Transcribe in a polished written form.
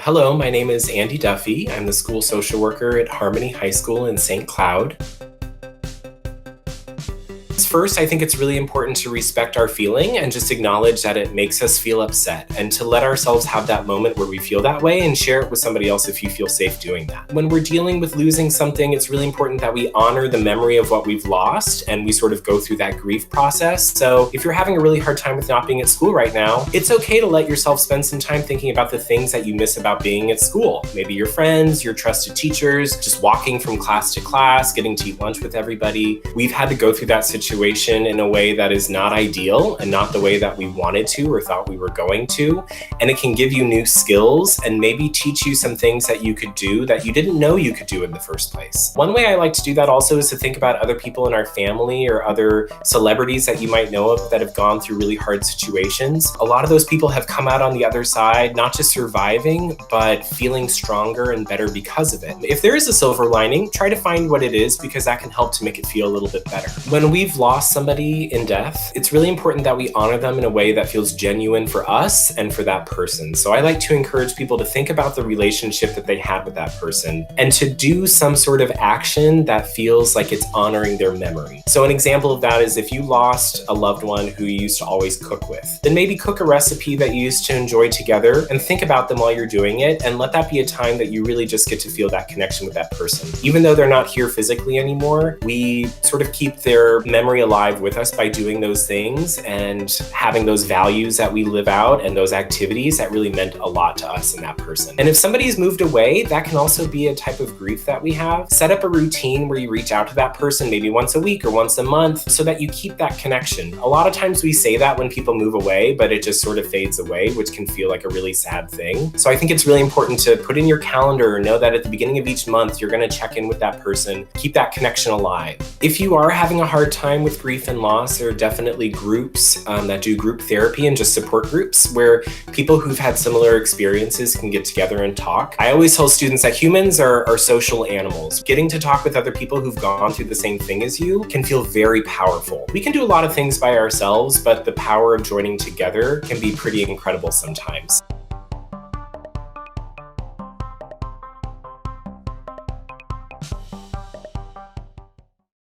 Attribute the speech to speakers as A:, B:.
A: Hello, my name is Andy Duffy. I'm the school social worker at Harmony High School in St. Cloud. First, I think it's really important to respect our feeling and just acknowledge that it makes us feel upset, and to let ourselves have that moment where we feel that way and share it with somebody else if you feel safe doing that. When we're dealing with losing something, it's really important that we honor the memory of what we've lost and we sort of go through that grief process. So if you're having a really hard time with not being at school right now, it's okay to let yourself spend some time thinking about the things that you miss about being at school. Maybe your friends, your trusted teachers, just walking from class to class, getting to eat lunch with everybody. We've had to go through that situation in a way that is not ideal and not the way that we wanted to or thought we were going to. And it can give you new skills and maybe teach you some things that you could do that you didn't know you could do in the first place. One way I like to do that also is to think about other people in our family or other celebrities that you might know of that have gone through really hard situations. A lot of those people have come out on the other side, not just surviving, but feeling stronger and better because of it. If there is a silver lining, try to find what it is, because that can help to make it feel a little bit better. When we've lost somebody in death, it's really important that we honor them in a way that feels genuine for us and for that person. So I like to encourage people to think about the relationship that they had with that person and to do some sort of action that feels like it's honoring their memory. So an example of that is if you lost a loved one who you used to always cook with, then maybe cook a recipe that you used to enjoy together and think about them while you're doing it, and let that be a time that you really just get to feel that connection with that person. Even though they're not here physically anymore, we sort of keep their memory alive with us by doing those things and having those values that we live out and those activities that really meant a lot to us and that person. And if somebody's moved away, that can also be a type of grief that we have. Set up a routine where you reach out to that person maybe once a week or once a month so that you keep that connection. A lot of times we say that when people move away, but it just sort of fades away, which can feel like a really sad thing. So I think it's really important to put in your calendar, know that at the beginning of each month, you're going to check in with that person, keep that connection alive. If you are having a hard time with grief and loss, there are definitely groups that do group therapy and just support groups where people who've had similar experiences can get together and talk. I always tell students that humans are social animals. Getting to talk with other people who've gone through the same thing as you can feel very powerful. We can do a lot of things by ourselves, but the power of joining together can be pretty incredible sometimes.